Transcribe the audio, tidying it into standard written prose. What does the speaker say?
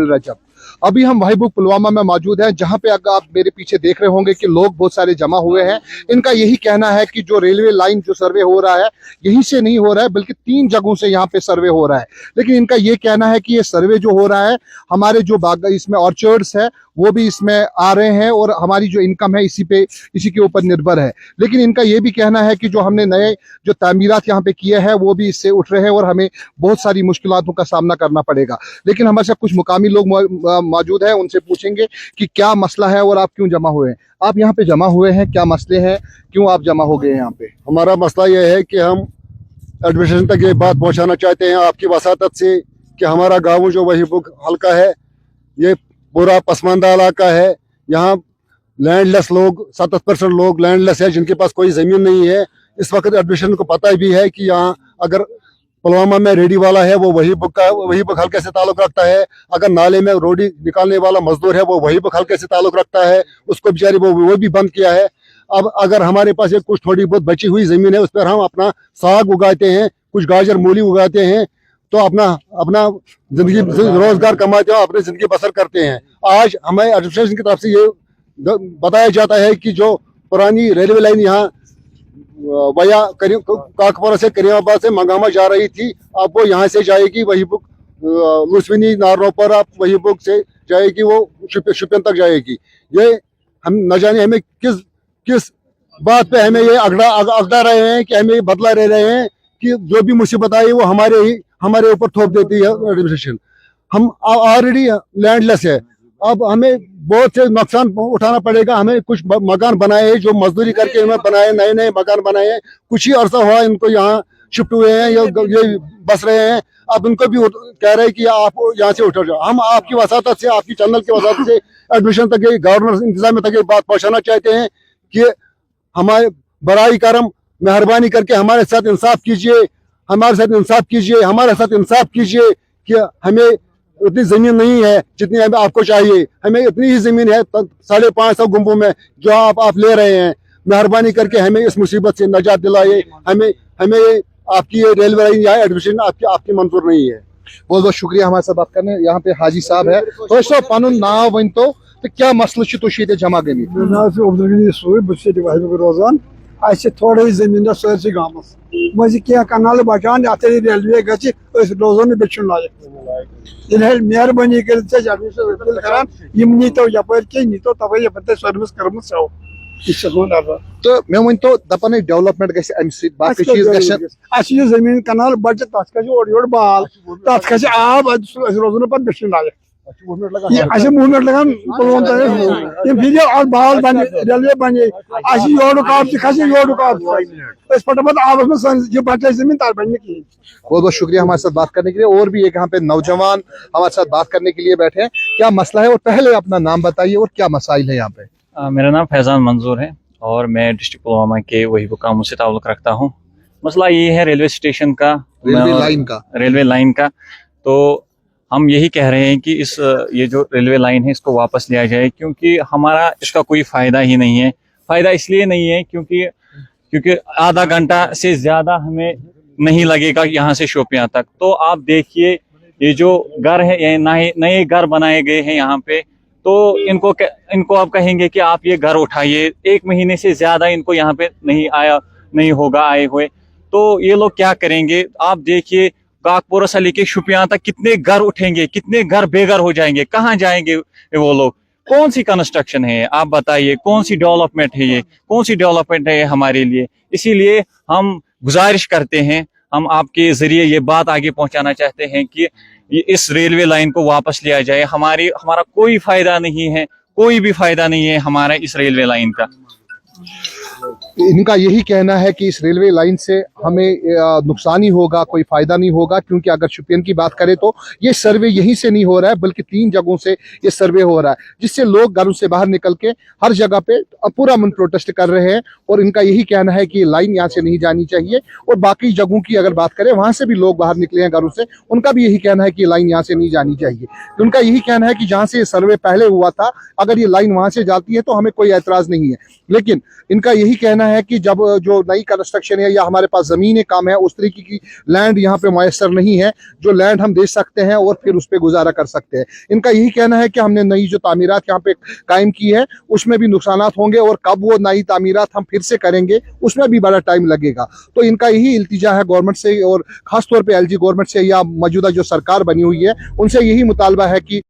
रजब। अभी हम वहीबुक पुलवामा में मौजूद हैं, जहां पे अगर आप मेरे पीछे देख रहे होंगे कि लोग बहुत सारे जमा हुए हैं। इनका यही कहना है कि जो रेलवे लाइन जो सर्वे हो रहा है यहीं से नहीं हो रहा है, बल्कि 3 जगहों से यहाँ पे सर्वे हो रहा है। लेकिन इनका ये कहना है कि ये सर्वे जो हो रहा है, हमारे जो बाग इसमें ऑर्चर्ड्स है वो भी इसमें आ रहे हैं और हमारी जो इनकम है इसी के ऊपर निर्भर है। लेकिन इनका ये भी कहना है कि जो हमने नए जो तामीरात यहाँ पे किए हैं वो भी इससे उठ रहे हैं और हमें बहुत सारी मुश्किलातों का सामना करना पड़ेगा। लेकिन हमारे साथ कुछ मुकामी लोग मौजूद हैं, उनसे पूछेंगे कि क्या मसला है और आप क्यों जमा हुए हैं। आप यहाँ पे जमा हुए हैं, क्या मसले हैं, क्यों आप जमा हो गए हैं यहाँ पे? हमारा मसला यह है कि हम एडमिनिस्ट्रेशन तक ये बात पहुँचाना चाहते हैं आपकी वसातत से कि हमारा गाँव जो वहीबुक हल्का है ये पूरा पसमानदा इलाका है। यहाँ लैंडलेस लोग 70% लोग लैंडलेस है, जिनके पास कोई ज़मीन नहीं है। इस वक्त एडमिनिस्ट्रेशन को पता भी है कि यहाँ अगर पुलवामा में रेडी वाला है वो वहीबुक हल्के से ताल्लुक़ रखता है। अगर नाले में रोडी निकालने वाला मजदूर है वो वहीबुक हल्के से ताल्लुक़ रखता है, उसको बेचारी वो भी बंद किया है। अब अगर हमारे पास ये कुछ थोड़ी बहुत बची हुई ज़मीन है उस पर हम अपना साग उगाते हैं, कुछ गाजर मूली उगाते हैं, तो अपना जिंदगी रोजगार कमाते हैं, अपनी जिंदगी बसर करते हैं। आज हमें एडमिनिस्ट्रेशन की तरफ से ये बताया जाता है कि जो पुरानी रेलवे लाइन यहाँ वया काकपुरा से करीमाबाद से मंगामा जा रही थी, अब वो यहाँ से जाएगी वहीबुक लुस्विनी नारों पर, आप वहीबुक से जाएगी वो शुपियन तक जाएगी। ये हम न जाने हमें किस बात पे हमें ये अगड़ा रहे हैं कि हमें बदला रहे हैं कि जो भी मुसीबत आई वो हमारे ऊपर थोप देती है एडमिनिस्ट्रेशन। हम ऑलरेडी लैंडलेस है, अब हमें बहुत से नुकसान उठाना पड़ेगा। हमें कुछ मकान बनाए हैं जो मजदूरी करके इन्होंने बनाए, नए मकान बनाए हैं। कुछ ही अरसा हुआ इनको यहाँ शिफ्ट हुए हैं, ये बस रहे हैं। अब इनको भी कह रहे हैं कि आप यहाँ से उठ जाओ। हम आपकी वसातत से, आपकी चैनल की वसातत से एडमिशन तक, गवर्नर इंतजाम तक ये बात पहुँचाना चाहते हैं कि हमारे बराई करम मेहरबानी करके हमारे साथ इंसाफ कीजिए, हमारे साथ इंसाफ कीजिए कि हमें उतनी ज़मीन नहीं है जितनी हमें आपको चाहिए। हमें इतनी ही ज़मीन है 550 गुंबों में जो आप ले रहे हैं। मेहरबानी करके हमें इस मुसीबत से नजात दिलाइए। हमें आपकी ये रेलवे लाइन या एडमिशन आपकी मंजूर नहीं है। बहुत बहुत शुक्रिया हमारे साथ बात करने। यहाँ पे हाजी साहब है, तो पन नाव वन तो क्या मसला जमा गई? रोजान थोड़े जमीन सरसी गामस मज क्या कनाल बचान अत रेलवे गोजन बेचन लायक मेहरबानी कर नीतो यपर कह नीतो तवे यपर सर्विस कर्म सो। तो मे वन तो दपान डेवलपमेंट गई जमीन कनाल बच तथ ओर बाल तथ आब रोजन पे बेचन लायक मूवमेंट लगान फिर बाल बन रेलवे बने योर खस योर आबस में बचे जमीन तर बन। बहुत बहुत शुक्रिया हमारे साथ बात करने के लिए। और भी एक यहाँ पे नौजवान हमारे साथ बात करने के लिए बैठे हैं। क्या मसला है और पहले अपना नाम बताइए और क्या मसाइल है यहाँ पे? मेरा नाम फैजान मंजूर है और मैं डिस्ट्रिक्ट पुलवामा के वहीबुक गाँव से ताल्लुक़ रखता हूँ। मसला ये है रेलवे स्टेशन का, रेलवे लाइन का। तो हम यही कह रहे हैं कि ये जो रेलवे लाइन है इसको वापस लिया जाए, क्योंकि हमारा इसका कोई फ़ायदा ही नहीं है। फ़ायदा इसलिए नहीं है क्योंकि आधा घंटा से ज़्यादा हमें नहीं लगेगा यहाँ से शोपियाँ तक। तो आप देखिए ये जो घर है, नए घर बनाए गए हैं यहाँ पे, तो इनको आप कहेंगे कि आप ये घर उठाइए, 1 महीने से ज़्यादा इनको यहाँ पे नहीं होगा आए हुए, तो ये लोग क्या करेंगे? आप देखिए काकपुरा से लेके शुपियां तक कितने घर उठेंगे, कितने घर बेघर हो जाएंगे, कहाँ जाएंगे वो लोग? कौन सी कंस्ट्रक्शन है आप बताइए, कौन सी डेवलपमेंट है ये, कौन सी डेवलपमेंट है हमारे लिए? इसीलिए हम गुजारिश करते हैं, हम आपके जरिए ये बात आगे पहुंचाना चाहते हैं कि इस रेलवे लाइन को वापस लिया जाए। हमारा कोई फायदा नहीं है, कोई भी फायदा नहीं है हमारा इस रेलवे लाइन का। इनका यही कहना है कि इस रेलवे लाइन से हमें नुकसान ही होगा, कोई फायदा नहीं होगा। क्योंकि अगर शुपियन की बात करें तो ये सर्वे यहीं से नहीं हो रहा है, बल्कि 3 जगहों से ये सर्वे हो रहा है, जिससे लोग घरों से बाहर निकल के हर जगह पे पूरा मन प्रोटेस्ट कर रहे हैं। और इनका यही कहना है कि ये लाइन यहाँ से नहीं जानी चाहिए। और बाकी जगहों की अगर बात करें, वहाँ से भी लोग बाहर निकले हैं घरों से, उनका भी यही कहना है कि ये लाइन यहाँ से नहीं जानी चाहिए। तो उनका यही कहना है कि जहाँ से ये सर्वे पहले हुआ था, अगर ये लाइन वहाँ से जाती है तो हमें कोई एतराज़ नहीं है। लेकिन इनका यही कहना है कि जब जो नई कंस्ट्रक्शन है या हमारे पास ज़मीनें कम है, उस तरीके की लैंड यहाँ पे मैसर नहीं है जो लैंड हम दे सकते हैं और फिर उस पर गुजारा कर सकते हैं। इनका यही कहना है कि हमने नई जो तामीरात यहाँ पे कायम की है उसमें भी नुकसानात होंगे और कब वो नई तामीरात हम फिर से करेंगे उसमें भी बड़ा टाइम लगेगा। तो इनका यही इल्तिजा है गवर्नमेंट से और ख़ास तौर पे एलजी गवर्नमेंट से या मौजूदा जो सरकार बनी हुई है उनसे यही मुतालबा है कि